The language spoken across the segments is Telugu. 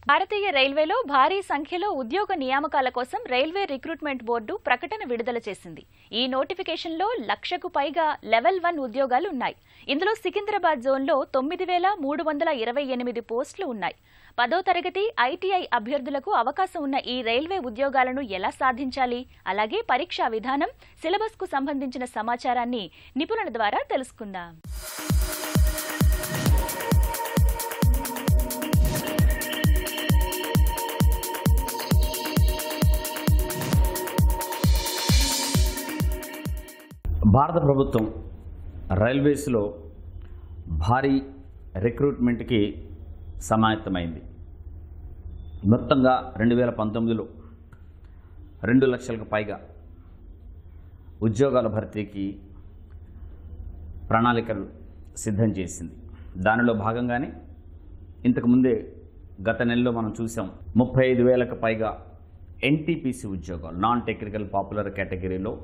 భారతీయ రైల్వేలో భారీ సంఖ్యలో ఉద్యోగ నియామకాల కోసం రైల్వే రిక్రూట్మెంట్ బోర్డు ప్రకటన విడుదల చేసింది. ఈ నోటిఫికేషన్లో 1,00,000కు పైగా లెవెల్ 1 ఉద్యోగాలు ఉన్నాయి. ఇందులో సికింద్రాబాద్ జోన్లో 9,328 పోస్టులు ఉన్నాయి. 10వ తరగతి ఐటీఐ అభ్యర్థులకు అవకాశం ఉన్న ఈ రైల్వే ఉద్యోగాలను ఎలా సాధించాలి, అలాగే పరీక్షా విధానం, సిలబస్కు సంబంధించిన సమాచారాన్ని నిపుణుల ద్వారా తెలుసుకుందాం. భారత ప్రభుత్వం రైల్వేస్లో భారీ రిక్రూట్మెంట్కి సమాయత్తమైంది. మొత్తంగా 2019లో 2,00,000కు పైగా ఉద్యోగాల భర్తీకి ప్రణాళికలు సిద్ధం చేసింది. దానిలో భాగంగానే ఇంతకుముందే గత నెలలో మనం చూసాం 35,000కు పైగా ఎన్టీపీసీ ఉద్యోగాలు, నాన్ టెక్నికల్ పాపులర్ కేటగిరీలో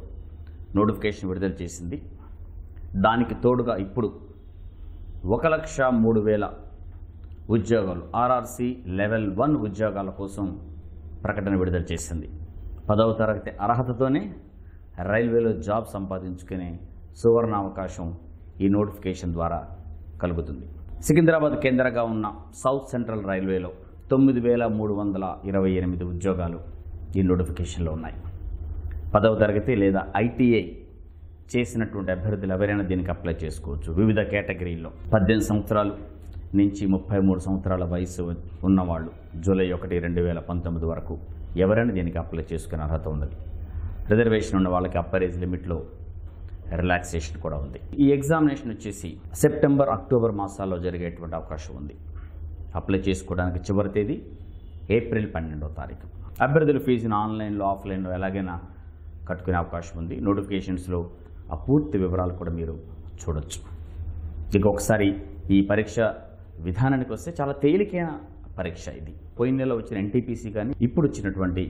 నోటిఫికేషన్ విడుదల చేసింది. దానికి తోడుగా ఇప్పుడు 1,03,000 ఉద్యోగాలు ఆర్ఆర్సీ లెవెల్ 1 ఉద్యోగాల కోసం ప్రకటన విడుదల చేసింది. 10వ తరగతి అర్హతతోనే రైల్వేలో జాబ్ సంపాదించుకునే సువర్ణ అవకాశం ఈ నోటిఫికేషన్ ద్వారా కలుగుతుంది. సికింద్రాబాద్ కేంద్రంగా ఉన్న సౌత్ సెంట్రల్ రైల్వేలో 9,328 ఉద్యోగాలు ఈ నోటిఫికేషన్లో ఉన్నాయి. 10వ తరగతి లేదా ఐటీఐ చేసినటువంటి అభ్యర్థులు ఎవరైనా దీనికి అప్లై చేసుకోవచ్చు. వివిధ కేటగిరీల్లో 18 సంవత్సరాలు నుంచి 33 సంవత్సరాల వయసు ఉన్నవాళ్ళు జూలై 1, 2019 వరకు ఎవరైనా దీనికి అప్లై చేసుకునే అర్హత ఉన్నది. రిజర్వేషన్ ఉన్న వాళ్ళకి అప్పర్ ఏజ్ లిమిట్లో రిలాక్సేషన్ కూడా ఉంది. ఈ ఎగ్జామినేషన్ వచ్చేసి సెప్టెంబర్, అక్టోబర్ మాసాల్లో జరిగేటువంటి అవకాశం ఉంది. అప్లై చేసుకోవడానికి చివరి తేదీ ఏప్రిల్ 12వ తారీఖు. అభ్యర్థుల ఫీజును ఆన్లైన్లో, ఆఫ్లైన్లో ఎలాగైనా కట్టుకునే అవకాశం ఉంది. నోటిఫికేషన్స్లో ఆ పూర్తి వివరాలు కూడా మీరు చూడొచ్చు. ఇంకొకసారి ఈ పరీక్ష విధానానికి వస్తే చాలా తేలికైన పరీక్ష ఇది. పోయిన నెలలో వచ్చిన ఎన్టీపీసీ కానీ ఇప్పుడు వచ్చినటువంటి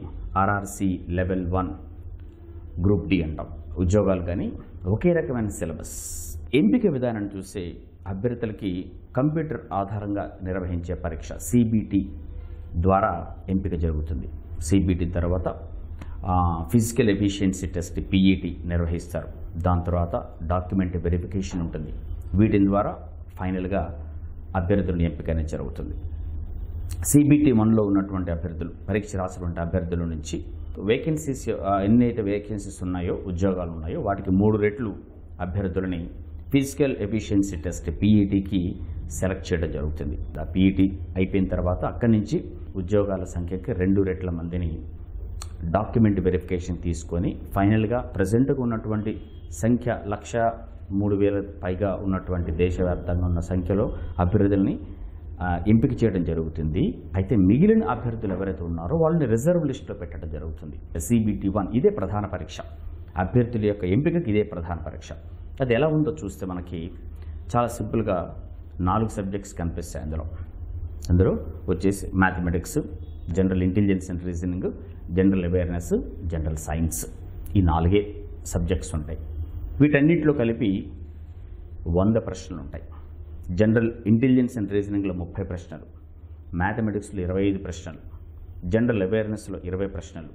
ఆర్ఆర్సీ లెవెల్ 1 గ్రూప్ డి అంటాం ఉద్యోగాలు కానీ ఒకే రకమైన సిలబస్. ఎంపిక విధానాన్ని చూస్తే అభ్యర్థులకి కంప్యూటర్ ఆధారంగా నిర్వహించే పరీక్ష సిబిటి ద్వారా ఎంపిక జరుగుతుంది. సిబిటి తర్వాత ఫిజికల్ ఎఫిషియన్సీ టెస్ట్ పిఈటి నిర్వహిస్తారు. దాని తర్వాత డాక్యుమెంట్ వెరిఫికేషన్ ఉంటుంది. వీటి ద్వారా ఫైనల్గా అభ్యర్థులను ఎంపిక అనేది జరుగుతుంది. సిబిటి 1లో ఉన్నటువంటి అభ్యర్థులు, పరీక్ష రాసినటువంటి అభ్యర్థుల నుంచి వేకెన్సీస్ ఎన్నైతే వేకెన్సీస్ ఉన్నాయో, ఉద్యోగాలు ఉన్నాయో వాటికి 3 రెట్లు అభ్యర్థులని ఫిజికల్ ఎఫిషియన్సీ టెస్ట్ పిఈటికి సెలెక్ట్ చేయడం జరుగుతుంది. ఆ పిఈటి అయిపోయిన తర్వాత అక్కడి నుంచి ఉద్యోగాల సంఖ్యకి 2 రెట్ల మందిని డాక్యుమెంట్ వెరిఫికేషన్ తీసుకొని ఫైనల్గా ప్రజెంట్గా ఉన్నటువంటి సంఖ్య 1,03,000 పైగా ఉన్నటువంటి దేశవ్యాప్తంగా ఉన్న సంఖ్యలో అభ్యర్థుల్ని ఎంపిక చేయడం జరుగుతుంది. అయితే మిగిలిన అభ్యర్థులు ఎవరైతే ఉన్నారో వాళ్ళని రిజర్వ్ లిస్టులో పెట్టడం జరుగుతుంది. సిబిటి 1 ఇదే ప్రధాన పరీక్ష. అభ్యర్థుల యొక్క ఎంపికకి ఇదే ప్రధాన పరీక్ష. అది ఎలా ఉందో చూస్తే మనకి చాలా సింపుల్గా 4 సబ్జెక్ట్స్ కనిపిస్తాయి. అందులో వచ్చేసి mathematics, general intelligence and reasoning, general awareness, general science, ఈ 4 సబ్జెక్ట్స్ ఉంటాయి. వీటన్నిటిలో కలిపి 100 ప్రశ్నలు ఉంటాయి. జనరల్ ఇంటెలిజెన్స్ అండ్ రీజనింగ్లో 30 ప్రశ్నలు, మ్యాథమెటిక్స్లో 25 ప్రశ్నలు, జనరల్ అవేర్నెస్లో 20 ప్రశ్నలు,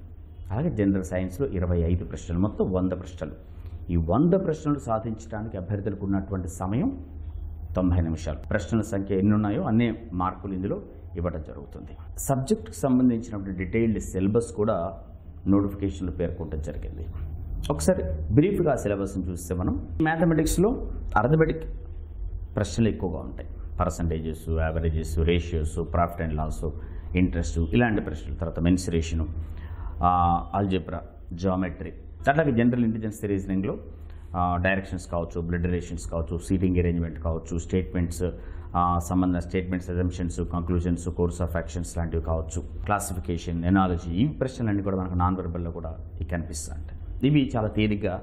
అలాగే జనరల్ సైన్స్లో 25 ప్రశ్నలు, మొత్తం 100 ప్రశ్నలు. ఈ 100 ప్రశ్నలు సాధించడానికి అభ్యర్థులకు ఉన్నటువంటి సమయం 90 నిమిషాలు. ప్రశ్నల సంఖ్య ఎన్ని ఉన్నాయో అన్ని మార్కులు ఇందులో ఇవ్వడం జరుగుతుంది. సబ్జెక్టుకు సంబంధించినటువంటి డీటెయిల్డ్ సిలబస్ కూడా నోటిఫికేషన్లో పేర్కొనడం జరిగింది. ఒకసారి బ్రీఫ్గా సిలబస్ని చూస్తే మనం మ్యాథమెటిక్స్లో అర్థమెటిక్ ప్రశ్నలు ఎక్కువగా ఉంటాయి. Percentages, averages, ratios, profit and loss, interest, ఇలాంటి ప్రశ్నలు. తర్వాత మెన్సురేషను, ఆల్జీబ్రా, జామెట్రీ. అట్లాగే జనరల్ ఇంటెలిజెన్స్ రీజనింగ్లో డైరెక్షన్స్ కావచ్చు, బ్లడ్ రిలేషన్స్ కావచ్చు, సీటింగ్ అరేంజ్మెంట్ కావచ్చు, స్టేట్మెంట్స్ సంబంధ statements, assumptions, conclusions, course of actions లాంటివి కావచ్చు, క్లాసిఫికేషన్, ఎనాలజీ, ఈ ప్రశ్నలన్నీ కూడా మనకు నాన్ వెర్బల్లో కూడా కనిపిస్తాయి. ఇవి చాలా తేలిగ్గా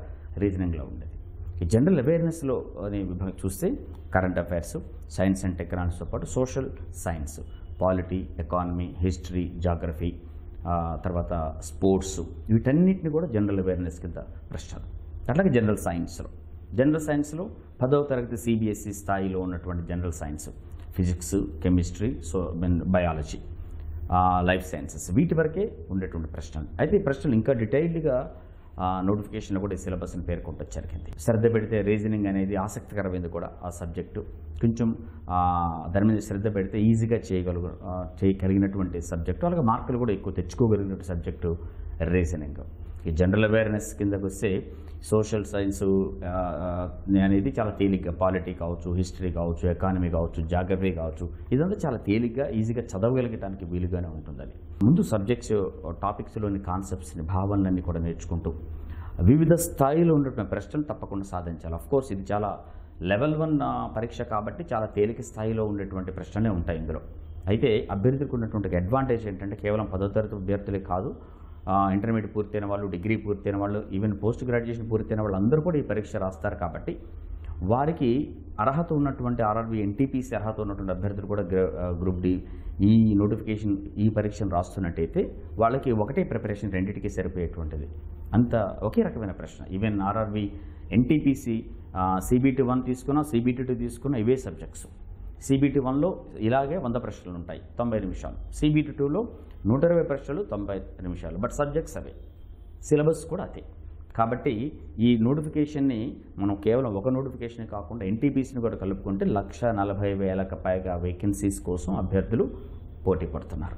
రీజనింగ్లో ఉండేది. ఈ జనరల్ అవేర్నెస్లో అనే విభాగం చూస్తే కరెంట్ అఫైర్స్, సైన్స్ అండ్ టెక్నాలజీతో పాటు social science, polity, economy, history, geography, తర్వాత స్పోర్ట్స్, వీటన్నిటిని కూడా జనరల్ అవేర్నెస్ కింద ప్రశ్నలు. అట్లాగే జనరల్ సైన్స్లో 10వ తరగతి సిబిఎస్ఈ స్థాయిలో ఉన్నటువంటి general science, physics, chemistry, biology, life sciences, వీటి వరకే ఉండేటువంటి ప్రశ్నలు. అయితే ఈ ప్రశ్నలు ఇంకా డీటెయిల్డ్గా నోటిఫికేషన్లో కూడా ఈ సిలబస్ని పేర్కొంటూ జరిగింది. శ్రద్ధ పెడితే రీజనింగ్ అనేది ఆసక్తికరమైనది కూడా ఆ సబ్జెక్టు. కొంచెం దాని మీద శ్రద్ధ పెడితే ఈజీగా చేయగలిగినటువంటి సబ్జెక్టు, అలాగే మార్కులు కూడా ఎక్కువ తెచ్చుకోగలిగినటువంటి సబ్జెక్టు రీజనింగ్. ఈ జనరల్ అవేర్నెస్ కిందకు వస్తే సోషల్ సైన్స్ అనేది చాలా తేలిగ్గా, పాలిటీ కావచ్చు, హిస్టరీ కావచ్చు, ఎకానమీ కావచ్చు, జాగ్రఫీ కావచ్చు, ఇదంతా చాలా తేలిగ్గా ఈజీగా చదవగలగటానికి వీలుగానే ఉంటుంది. ముందు సబ్జెక్ట్స్ టాపిక్స్లోని కాన్సెప్ట్స్ని, భావనలన్నీ కూడా నేర్చుకుంటూ వివిధ స్థాయిలో ఉన్నటువంటి ప్రశ్నలు తప్పకుండా సాధించాలి. అఫ్కోర్స్ ఇది చాలా లెవెల్ 1 పరీక్ష కాబట్టి చాలా తేలిక స్థాయిలో ఉండేటువంటి ప్రశ్నలే ఉంటాయి ఇందులో. అయితే అభ్యర్థులకు ఉన్నటువంటి అడ్వాంటేజ్ ఏంటంటే కేవలం 10వ తరగతి విద్యార్థులే కాదు, ఇంటర్మీడియట్ పూర్తయిన వాళ్ళు, డిగ్రీ పూర్తయిన వాళ్ళు, ఈవెన్ పోస్ట్ గ్రాడ్యుయేషన్ పూర్తయిన వాళ్ళు అందరూ కూడా ఈ పరీక్ష రాస్తారు. కాబట్టి వారికి అర్హత ఉన్నటువంటి ఆర్ఆర్బీ, ఎన్టీపీసీ అర్హత ఉన్నటువంటి అభ్యర్థులు కూడా గ్రూప్ డి ఈ నోటిఫికేషన్, ఈ పరీక్షను రాస్తున్నట్టయితే వాళ్ళకి ఒకటే ప్రిపరేషన్ రెండింటికి సరిపోయేటువంటిది. అంత ఒకే రకమైన ప్రశ్న. ఈవెన్ ఆర్ఆర్బీ, ఎన్టీపీసీ CBT 1 తీసుకున్నా, CBT 2 తీసుకున్నా ఇవే సబ్జెక్ట్స్. CBT 1లో ఇలాగే 100 ప్రశ్నలు ఉంటాయి, 90 నిమిషాలు. CBT 2లో 120 ప్రశ్నలు, 90 నిమిషాలు. బట్ సబ్జెక్ట్స్ అవే, సిలబస్ కూడా అదే. కాబట్టి ఈ నోటిఫికేషన్ని మనం కేవలం ఒక నోటిఫికేషన్ కాకుండా ఎన్టీపీసీని కూడా కలుపుకుంటే 140,000కు పైగా వేకెన్సీస్ కోసం అభ్యర్థులు పోటీ పడుతున్నారు.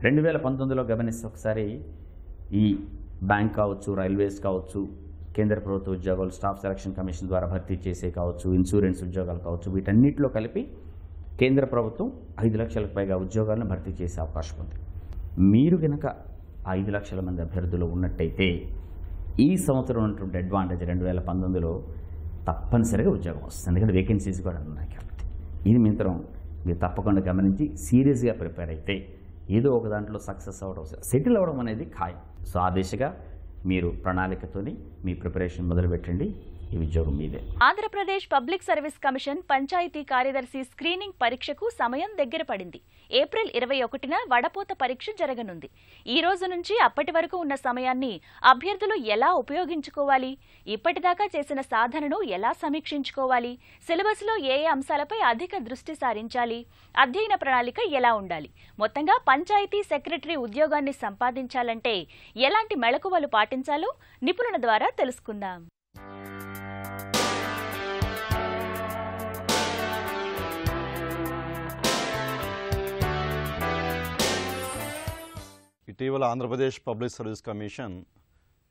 2019లో గమనిస్తే ఒకసారి ఈ బ్యాంక్ కావచ్చు, రైల్వేస్ కావచ్చు, కేంద్ర ప్రభుత్వ ఉద్యోగాలు స్టాఫ్ సెలక్షన్ కమిషన్ ద్వారా భర్తీ చేసే కావచ్చు, ఇన్సూరెన్స్ ఉద్యోగాలు కావచ్చు, వీటన్నిటిలో కలిపి కేంద్ర ప్రభుత్వం 5 లక్షలకు పైగా ఉద్యోగాలను భర్తీ చేసే అవకాశం ఉంది. మీరు కనుక 5 లక్షల మంది అభ్యర్థులు ఉన్నట్టయితే ఈ సంవత్సరం ఉన్నటువంటి అడ్వాంటేజ్ 2019లో తప్పనిసరిగా ఉద్యోగం వస్తుంది. ఎందుకంటే వేకెన్సీస్ కూడా ఉన్నాయి కాబట్టి. ఇది మీరు తప్పకుండా గమనించి సీరియస్గా ప్రిపేర్ అయితే ఏదో ఒక దాంట్లో సక్సెస్ అవ్వడం, సెటిల్ అవ్వడం అనేది ఖాయం. సో ఆ దిశగా మీరు ప్రణాళికతోని మీ ప్రిపరేషన్ మొదలుపెట్టండి. ఈ ఉద్యోగం మీదే. Andhra Pradesh public service commission panchayat కార్యదర్శి స్క్రీనింగ్ పరీక్షకు సమయం దగ్గర పడింది. ఏప్రిల్ 21న వడపోత పరీక్ష జరగనుంది. ఈ రోజు నుంచి అప్పటి వరకు ఉన్న సమయాన్ని అభ్యర్థులు ఎలా ఉపయోగించుకోవాలి, ఇప్పటిదాకా చేసిన సాధనను ఎలా సమీక్షించుకోవాలి, సిలబస్లో ఏ అంశాలపై అధిక దృష్టి సారించాలి, అధ్యయన ప్రణాళిక ఎలా ఉండాలి, మొత్తంగా పంచాయతీ సెక్రటరీ ఉద్యోగాన్ని సంపాదించాలంటే ఎలాంటి మెళకువలు పాటించాలో నిపుణుల ద్వారా తెలుసుకుందాం. ఇటీవల Andhra Pradesh public service commission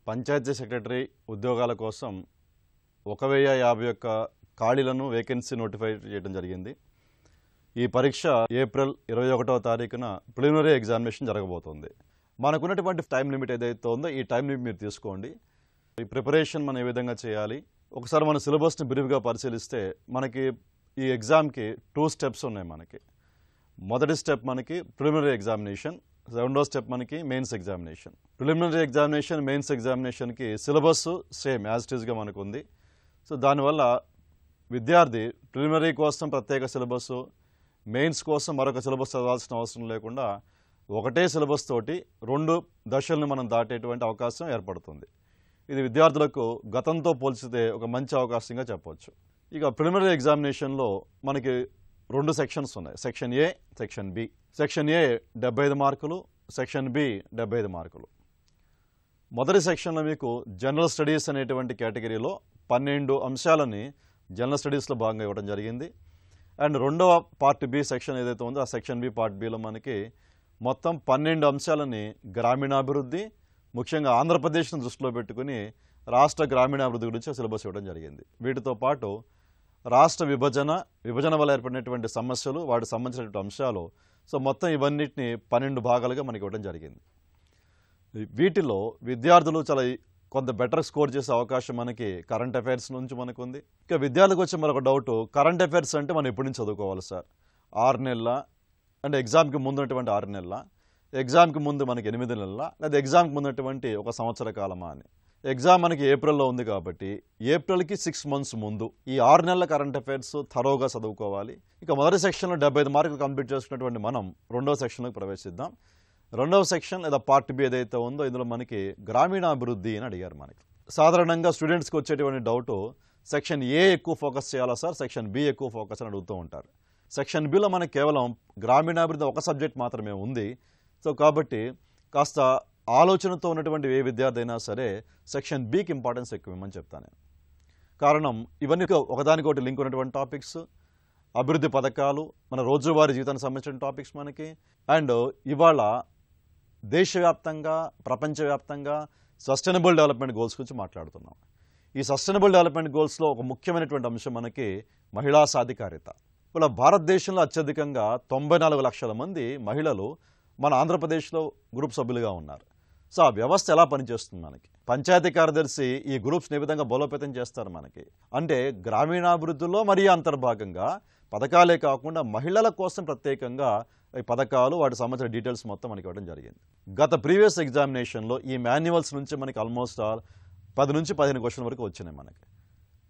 panchayat secretary ఉద్యోగాల కోసం 1051 ఖాళీలను వేకెన్సీ నోటిఫై చేయడం జరిగింది. ఈ పరీక్ష ఏప్రిల్ 21వ తారీఖున ప్రిలిమినరీ ఎగ్జామినేషన్ జరగబోతోంది. మనకున్నటువంటి టైం లిమిట్ ఏదైతే ఉందో ఈ టైం లిమిట్ మీరు తీసుకోండి. ఈ ప్రిపరేషన్ మనం ఏ విధంగా చేయాలి, ఒకసారి మన సిలబస్ని బ్రీఫ్గా పరిశీలిస్తే మనకి ఈ ఎగ్జామ్కి 2 స్టెప్స్ ఉన్నాయి. మనకి మొదటి స్టెప్ మనకి ప్రిలిమినరీ ఎగ్జామినేషన్, రెండో స్టెప్ మనకి mains examination. Preliminary examination, mains ఎగ్జామినేషన్కి సిలబస్ సేమ్ యాజ్ ఇట్ ఈస్గా మనకు ఉంది. సో దానివల్ల విద్యార్థి ప్రిలిమినరీ కోసం ప్రత్యేక సిలబస్, మెయిన్స్ కోసం మరొక సిలబస్ చదవాల్సిన అవసరం లేకుండా ఒకటే సిలబస్ తోటి 2 దశలను మనం దాటేటువంటి అవకాశం ఏర్పడుతుంది. ఇది విద్యార్థులకు గతంతో పోల్చితే ఒక మంచి అవకాశంగా చెప్పవచ్చు. ఇక ప్రిలిమినరీ ఎగ్జామినేషన్లో మనకి 2 సెక్షన్స్ ఉన్నాయి. Section A, section B. Section A 75 మార్కులు, సెక్షన్ బి 75 మార్కులు. మొదటి సెక్షన్లో మీకు జనరల్ స్టడీస్ అనేటువంటి కేటగిరీలో 12 అంశాలని జనరల్ స్టడీస్లో భాగంగా ఇవ్వడం జరిగింది. అండ్ రెండవ పార్ట్ బి సెక్షన్ ఏదైతే ఉందో ఆ సెక్షన్ బి పార్ట్ బిలో మనకి మొత్తం 12 అంశాలని గ్రామీణాభివృద్ధి, ముఖ్యంగా ఆంధ్రప్రదేశ్ను దృష్టిలో పెట్టుకుని రాష్ట్ర గ్రామీణాభివృద్ధి గురించి సిలబస్ ఇవ్వడం జరిగింది. వీటితో పాటు రాష్ట్ర విభజన వల్ల ఏర్పడినటువంటి సమస్యలు, వాటికి సంబంధించినటువంటి అంశాలు, సో మొత్తం ఇవన్నిటిని 12 భాగాలుగా మనకి ఇవ్వడం జరిగింది. వీటిలో విద్యార్థులు చాలా కొంత బెటర్ స్కోర్ చేసే అవకాశం మనకి కరెంట్ అఫైర్స్ నుంచి మనకు ఉంది. ఇక విద్యార్థులకు వచ్చే మరొక డౌట్, కరెంట్ అఫైర్స్ అంటే మనం ఎప్పటి నుంచి చదువుకోవాలి సార్? 6 నెలల అంటే ఎగ్జామ్కి ముందు ఉన్నటువంటి 6 నెలల, ఎగ్జామ్కి ముందు మనకి 8 నెలల, లేదా ఎగ్జామ్కి ముందు ఉన్నటువంటి 1 సంవత్సర కాలమా అని. ఎగ్జామ్ మనకి ఏప్రిల్లో ఉంది కాబట్టి ఏప్రిల్కి 6 మంత్స్ ముందు ఈ 6 నెలల కరెంట్ అఫైర్స్ థరోగా చదువుకోవాలి. ఇక మొదటి సెక్షన్లో 75 మార్కులు కంప్లీట్ చేసుకున్నటువంటి మనం రెండవ సెక్షన్లోకి ప్రవేశిద్దాం. రెండవ సెక్షన్ లేదా పార్ట్ బి ఏదైతే ఉందో ఇందులో మనకి గ్రామీణాభివృద్ధి అని అడిగారు. మనకి సాధారణంగా స్టూడెంట్స్కి వచ్చేటువంటి డౌటు, సెక్షన్ ఏ ఎక్కువ ఫోకస్ చేయాలా సార్, సెక్షన్ బి ఎక్కువ ఫోకస్ అని అడుగుతూ ఉంటారు. సెక్షన్ బిలో మనకి కేవలం గ్రామీణాభివృద్ధి ఒక సబ్జెక్ట్ మాత్రమే ఉంది. సో కాబట్టి కాస్త ఆలోచనతో ఉన్నటువంటి ఏ విద్యార్థి అయినా సరే సెక్షన్ బికి ఇంపార్టెన్స్ ఎక్కువ ఇవ్వమని చెప్తాను నేను. కారణం ఇవన్నీ ఒకదానికొకటి లింక్ ఉన్నటువంటి టాపిక్స్, అభివృద్ధి పథకాలు, మన రోజువారీ జీవితానికి సంబంధించిన టాపిక్స్ మనకి. అండ్ ఇవాళ దేశవ్యాప్తంగా ప్రపంచవ్యాప్తంగా సస్టైనబుల్ డెవలప్మెంట్ గోల్స్ గురించి మాట్లాడుతున్నాం. ఈ సస్టైనబుల్ డెవలప్మెంట్ గోల్స్లో ఒక ముఖ్యమైనటువంటి అంశం మనకి మహిళా సాధికారిత. ఇలా భారతదేశంలో అత్యధికంగా 94 లక్షల మంది మహిళలు మన ఆంధ్రప్రదేశ్లో గ్రూప్ సభ్యులుగా ఉన్నారు. సో ఆ వ్యవస్థ ఎలా పనిచేస్తుంది మనకి? పంచాయతీ కార్యదర్శి ఈ గ్రూప్స్ని ఏ విధంగా బలోపేతం చేస్తారు మనకి అంటే గ్రామీణాభివృద్ధిలో మరీ అంతర్భాగంగా పథకాలే కాకుండా మహిళల కోసం ప్రత్యేకంగా ఈ పథకాలు వాటి సంబంధించిన డీటెయిల్స్ మొత్తం మనకి ఇవ్వడం జరిగింది. గత ప్రీవియస్ ఎగ్జామినేషన్లో ఈ మాన్యువల్స్ నుంచి మనకి ఆల్మోస్ట్ 10 నుంచి 15 క్వశ్చన్ వరకు వచ్చినాయి మనకి.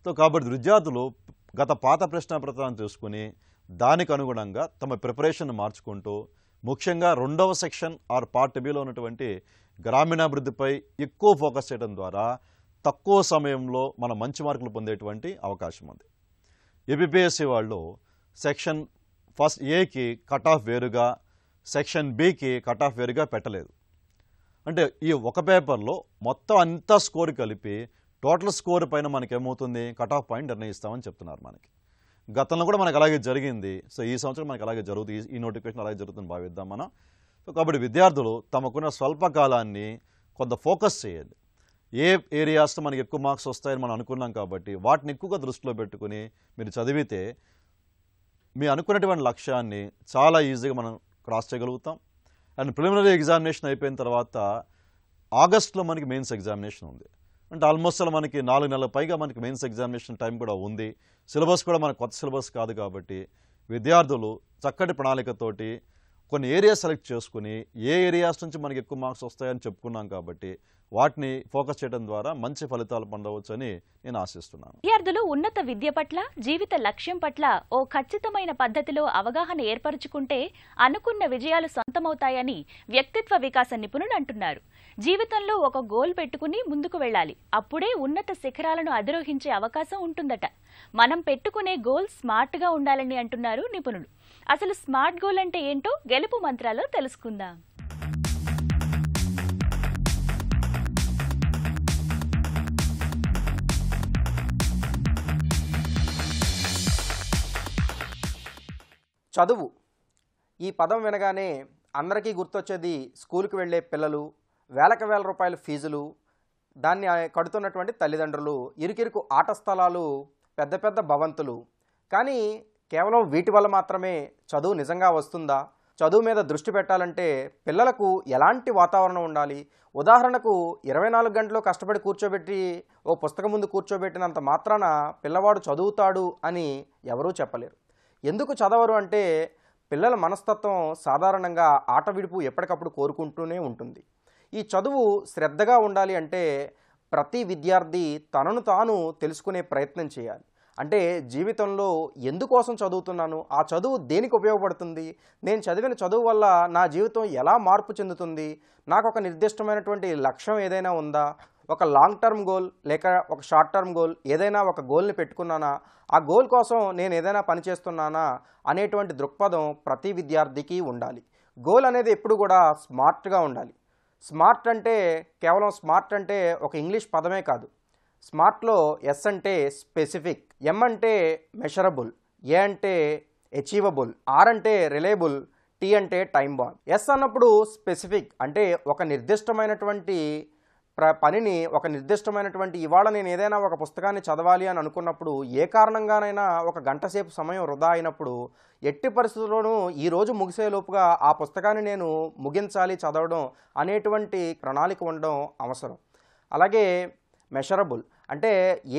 సో కాబట్టి విద్యార్థులు గత పాత ప్రశ్నాపత్రాన్ని తీసుకుని దానికి అనుగుణంగా తమ ప్రిపరేషన్ మార్చుకుంటూ ముఖ్యంగా 2వ సెక్షన్ ఆర్ పార్ట్ బిలో ఉన్నటువంటి గ్రామీణాభివృద్ధిపై ఎక్కువ ఫోకస్ చేయడం ద్వారా తక్కువ సమయంలో మనం మంచి మార్కులు పొందేటువంటి అవకాశం ఉంది. ఏపీపీఎస్సీ వాళ్ళు సెక్షన్ ఫస్ట్ ఏకి కట్ ఆఫ్ వేరుగా, సెక్షన్ బికి కట్ ఆఫ్ వేరుగా పెట్టలేదు. అంటే ఈ ఒక పేపర్లో మొత్తం అంతా స్కోర్ కలిపి టోటల్ స్కోర్ పైన మనకి ఏమవుతుంది కట్ ఆఫ్ పాయింట్ నిర్ణయిస్తామని చెప్తున్నారు మనకి. గతంలో కూడా మనకు అలాగే జరిగింది. సో ఈ సంవత్సరం మనకి అలాగే జరుగుతుంది, ఈ నోటిఫికేషన్ అలాగే జరుగుతుంది భావిద్దాం మనం. సో కాబట్టి విద్యార్థులు తమకున్న స్వల్పకాలాన్ని కొంత ఫోకస్ చేయాలి. ఏ ఏరియాస్లో మనకి ఎక్కువ మార్క్స్ వస్తాయని మనం అనుకున్నాం కాబట్టి వాటిని ఎక్కువగా దృష్టిలో పెట్టుకుని మీరు చదివితే మీ అనుకున్నటువంటి లక్ష్యాన్ని చాలా ఈజీగా మనం క్రాస్ చేయగలుగుతాం. అండ్ ప్రిలిమినరీ ఎగ్జామినేషన్ అయిపోయిన తర్వాత ఆగస్ట్లో మనకి మెయిన్స్ ఎగ్జామినేషన్ ఉంది. అంటే ఆల్మోస్ట్ అలా మనకి 4 నెలల పైగా మనకి మెయిన్స్ ఎగ్జామినేషన్ టైం కూడా ఉంది. సిలబస్ కూడా మనకు కొత్త సిలబస్ కాదు కాబట్టి విద్యార్థులు చక్కటి ప్రణాళికతోటి కొన్ని ఏరియాస్ సెలెక్ట్ చేసుకుని ఏ ఏరియాస్ నుంచి మనకి ఎక్కువ మార్క్స్ వస్తాయని చెప్పుకున్నాం కాబట్టి వాటిని ఫోకస్ చేయడం ద్వారా మంచి ఫలితాలు పొందవచ్చని నేను ఆశిస్తున్నాను. విద్యార్థులు ఉన్నత విద్య పట్ల, జీవిత లక్ష్యం పట్ల ఓ ఖచ్చితమైన పద్ధతిలో అవగాహన ఏర్పరచుకుంటే అనుకున్న విజయాలు సొంతమవుతాయని వ్యక్తిత్వ వికాస నిపుణులు అంటున్నారు. జీవితంలో ఒక గోల్ పెట్టుకుని ముందుకు వెళ్ళాలి. అప్పుడే ఉన్నత శిఖరాలను అధిరోహించే అవకాశం ఉంటుందట. మనం పెట్టుకునే గోల్ స్మార్ట్ గా ఉండాలని అంటున్నారు నిపుణులు. అసలు స్మార్ట్ గోల్ అంటే ఏంటో గెలుపు మంత్రాల్లో తెలుసుకుందాం. చదువు ఈ పదం వినగానే అందరికీ గుర్తొచ్చేది స్కూల్కి వెళ్ళే పిల్లలు, వేల రూపాయల ఫీజులు, దాన్ని కడుతున్నటువంటి తల్లిదండ్రులు, ఇరుకిరుకు ఆట స్థలాలు, పెద్ద పెద్ద భవంతులు. కానీ కేవలం వీటి వల్ల మాత్రమే చదువు నిజంగా వస్తుందా? చదువు మీద దృష్టి పెట్టాలంటే పిల్లలకు ఎలాంటి వాతావరణం ఉండాలి? ఉదాహరణకు 24 గంటలు కష్టపడి కూర్చోబెట్టి ఓ పుస్తకం ముందు కూర్చోబెట్టినంత మాత్రాన పిల్లవాడు చదువుతాడు అని ఎవరూ చెప్పలేరు. ఎందుకు చదవరు అంటే పిల్లల మనస్తత్వం సాధారణంగా ఆట విడుపు ఎప్పటికప్పుడు కోరుకుంటూనే ఉంటుంది. ఈ చదువు శ్రద్ధగా ఉండాలి అంటే ప్రతి విద్యార్థి తనను తాను తెలుసుకునే ప్రయత్నం చేయాలి. అంటే జీవితంలో ఎందుకోసం చదువుతున్నాను, ఆ చదువు దేనికి ఉపయోగపడుతుంది, నేను చదివిన చదువు వల్ల నా జీవితం ఎలా మార్పు చెందుతుంది, నాకు ఒక నిర్దిష్టమైనటువంటి లక్ష్యం ఏదైనా ఉందా, ఒక లాంగ్ టర్మ్ గోల్ లేక ఒక షార్ట్ టర్మ్ గోల్ ఏదైనా ఒక గోల్ని పెట్టుకున్నానా, ఆ గోల్ కోసం నేను ఏదైనా పని చేస్తున్నానా అనేటువంటి దృక్పథం ప్రతి విద్యార్థికి ఉండాలి. గోల్ అనేది ఎప్పుడు కూడా స్మార్ట్గా ఉండాలి. స్మార్ట్ అంటే కేవలం స్మార్ట్ అంటే ఒక ఇంగ్లీష్ పదమే కాదు. స్మార్ట్లో ఎస్ అంటే స్పెసిఫిక్, ఎం అంటే మెషరబుల్, ఏ అంటే అచీవబుల్, ఆర్ అంటే రిలయబుల్, టీ అంటే టైం బాండ్. ఎస్ అన్నప్పుడు స్పెసిఫిక్ అంటే ఒక నిర్దిష్టమైనటువంటి పనిని, ఒక నిర్దిష్టమైనటువంటి ఇవాళ నేను ఏదైనా ఒక పుస్తకాన్ని చదవాలి అని అనుకున్నప్పుడు ఏ కారణంగానైనా ఒక గంట సేపు సమయం వృధా అయినప్పుడు ఎట్టి పరిస్థితుల్లోనూ ఈరోజు ముగిసేలోపుగా ఆ పుస్తకాన్ని నేను ముగించాలి చదవడం అనేటువంటి ప్రణాళిక ఉండడం అవసరం. అలాగే మెషరబుల్ అంటే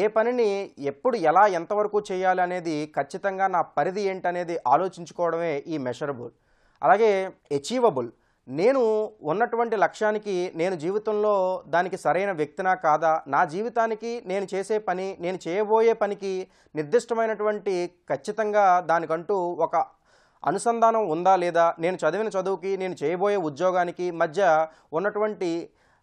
ఏ పనిని ఎప్పుడు ఎలా ఎంతవరకు చేయాలి అనేది ఖచ్చితంగా నా పరిధి ఏంటనేది ఆలోచించుకోవడమే ఈ మెషరబుల్. అలాగే అచీవబుల్, నేను ఉన్నటువంటి లక్ష్యానికి నేను జీవితంలో దానికి సరైన వ్యక్తినా కాదా, నా జీవితానికి నేను చేసే పని, నేను చేయబోయే పనికి నిర్దిష్టమైనటువంటి ఖచ్చితంగా దానికంటూ ఒక అనుసంధానం ఉందా లేదా, నేను చదివిన చదువుకి నేను చేయబోయే ఉద్యోగానికి మధ్య ఉన్నటువంటి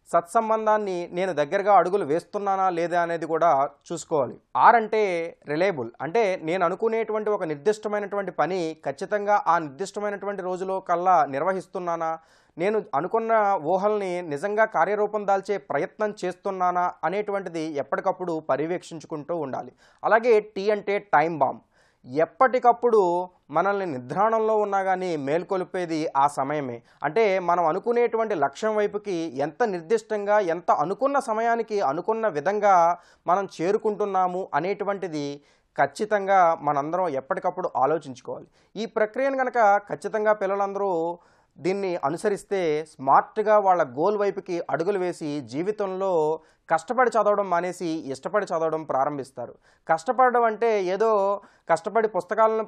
సత్సంబంధాన్ని నేను దగ్గరగా అడుగులు వేస్తున్నానా లేదా అనేది కూడా చూసుకోవాలి. ఆర్ అంటే రిలయబుల్ అంటే నేను అనుకునేటువంటి ఒక నిర్దిష్టమైనటువంటి పని ఖచ్చితంగా ఆ నిర్దిష్టమైనటువంటి రోజులో కల్లా నిర్వహిస్తున్నానా, నేను అనుకున్న ఊహల్ని నిజంగా కార్యరూపం దాల్చే ప్రయత్నం చేస్తున్నానా అనేటువంటిది ఎప్పటికప్పుడు పర్యవేక్షించుకుంటూ ఉండాలి. అలాగే టీ అంటే టైం బాంబ్. ఎప్పటికప్పుడు మనల్ని నిద్రాణంలో ఉన్నా కానీ మేల్కొల్పేది ఆ సమయమే. అంటే మనం అనుకునేటువంటి లక్ష్యం వైపుకి ఎంత నిర్దిష్టంగా, ఎంత అనుకున్న సమయానికి అనుకున్న విధంగా మనం చేరుకుంటున్నాము అనేటువంటిది ఖచ్చితంగా మనందరం ఎప్పటికప్పుడు ఆలోచించుకోవాలి. ఈ ప్రక్రియను కనుక ఖచ్చితంగా పిల్లలందరూ దీన్ని అనుసరిస్తే స్మార్ట్గా వాళ్ళ గోల్ వైపుకి అడుగులు వేసి జీవితంలో కష్టపడి చదవడం మానేసి ఇష్టపడి చదవడం ప్రారంభిస్తారు. కష్టపడడం అంటే ఏదో కష్టపడి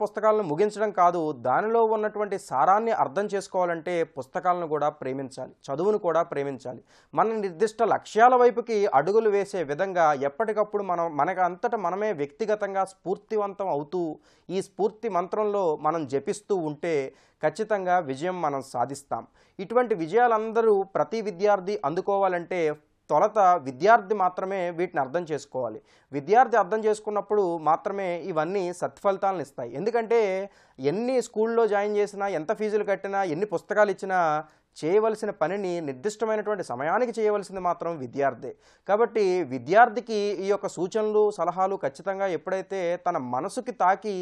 పుస్తకాలను ముగించడం కాదు. దానిలో ఉన్నటువంటి సారాన్ని అర్థం చేసుకోవాలంటే పుస్తకాలను కూడా ప్రేమించాలి, చదువును కూడా ప్రేమించాలి. మన నిర్దిష్ట లక్ష్యాల వైపుకి అడుగులు వేసే విధంగా ఎప్పటికప్పుడు మనకు అంతటా మనమే వ్యక్తిగతంగా స్ఫూర్తివంతం అవుతూ ఈ స్ఫూర్తి మంత్రంలో మనం జపిస్తూ ఉంటే ఖచ్చితంగా విజయం మనం సాధిస్తాం. ఇటువంటి విజయాలందరూ ప్రతి విద్యార్థి అందుకోవాలంటే తొలత విద్యార్థి మాత్రమే వీటిని అర్థం చేసుకోవాలి. విద్యార్థి అర్థం చేసుకున్నప్పుడు మాత్రమే ఇవన్నీ సత్ఫలితాలను ఇస్తాయి. ఎందుకంటే ఎన్ని స్కూల్లో జాయిన్ చేసినా, ఎంత ఫీజులు కట్టినా, ఎన్ని పుస్తకాలు ఇచ్చినా చేయవలసిన పనిని నిర్దిష్టమైనటువంటి సమయానికి చేయవలసింది మాత్రం విద్యార్థి. కాబట్టి విద్యార్థికి ఈ యొక్క సూచనలు, సలహాలు ఖచ్చితంగా ఎప్పుడైతే తన మనసుకి తాకి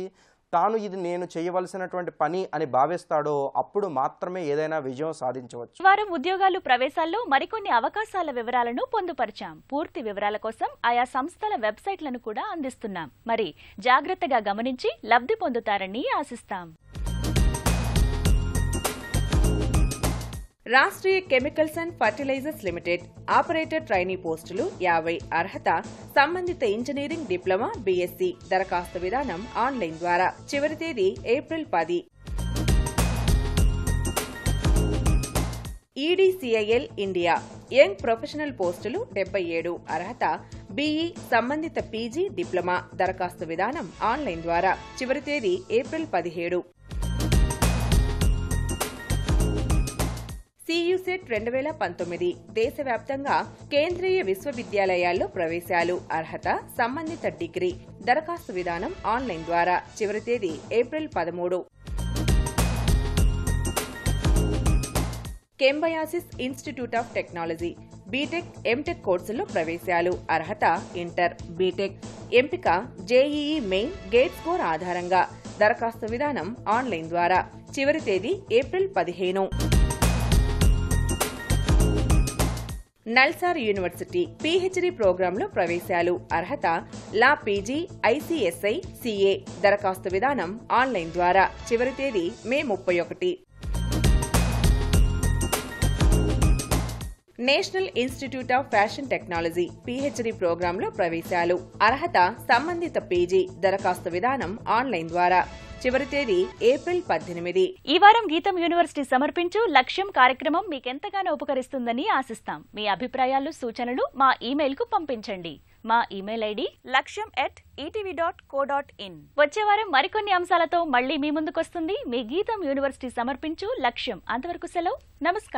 తాను ఇది నేను చేయవలసినటువంటి పని అని భావిస్తాడో అప్పుడు మాత్రమే ఏదైనా విజయం సాధించవచ్చు. వారం ఉద్యోగాలు ప్రవేశాల్లో మరికొన్ని అవకాశాల వివరాలను పొందుపరిచాం. పూర్తి వివరాల కోసం ఆయా సంస్థల వెబ్సైట్లను కూడా అందిస్తున్నాం. మరి జాగ్రత్తగా గమనించి లబ్ధి పొందుతారని ఆశిస్తాం. Rashtriya chemicals and fertilizers limited operator trainee పోస్టులు 50. అర్హత సంబంధిత ఇంజనీరింగ్ డిప్లొమా, బీఎస్సీ. దరఖాస్తు విధానం ఆన్లైన్ ద్వారా. చివరి తేదీ April 10. EdCIL India young professional పోస్టులు 77. అర్హత బీఈ, సంబంధిత పీజీ, డిప్లొమా. దరఖాస్తు విధానం ఆన్లైన్ ద్వారా. చివరి తేదీ ఏప్రిల్ 17. CUSET 2019 దేశవ్యాప్తంగా కేంద్రీయ విశ్వవిద్యాలయాల్లో ప్రవేశాలు. అర్హత సంబంధిత డిగ్రీ. దరఖాస్తు విధానం ఆన్లైన్ ద్వారా. చివరి తేదీ April 13. Symbiosis institute of technology B Tech, M Tech కోర్సుల్లో ప్రవేశాలు. అర్హత ఇంటర్, బీటెక్. ఎంపిక జేఈఈ మెయిన్ గేట్ స్కోర్ ఆధారంగా. దరఖాస్తు విధానం ఆన్లైన్ ద్వారా. చివరి తేదీ ఏప్రిల్ 15. నల్సార్ యూనివర్సిటీ పీహెచ్డీ ప్రోగ్రాంలో ప్రవేశాలు. అర్హత లా, పీజీ, ఐసీఎస్ఐ, సిఏ. దరఖాస్తు విధానం ఆన్లైన్ ద్వారా. చివరి తేదీ మే 31. National institute of fashion technology PhD ప్రోగ్రాంలో ప్రవేశాలు. అర్హత సంబంధిత పీజీ. దరఖాస్తు విధానం ఆన్లైన్ ద్వారా. చివరి తేదీ ఏప్రిల్ 18. ఈ వారం గీతం యూనివర్సిటీ సమర్పించు లక్ష్యం కార్యక్రమం మీకెంతగానో ఉపకరిస్తుందని ఆశిస్తాం. మీ అభిప్రాయాలు, సూచనలు మా ఇమెయిల్ కు పంపించండి. మా ఇమెయిల్ ఐడి laksham@etv.co.in. వచ్చే వారం మరికొన్ని అంశాలతో మళ్లీ మీ ముందుకొస్తుంది మీ గీతం యూనివర్సిటీ సమర్పించు లక్ష్యం. అంతవరకు సెలవు. నమస్కారం.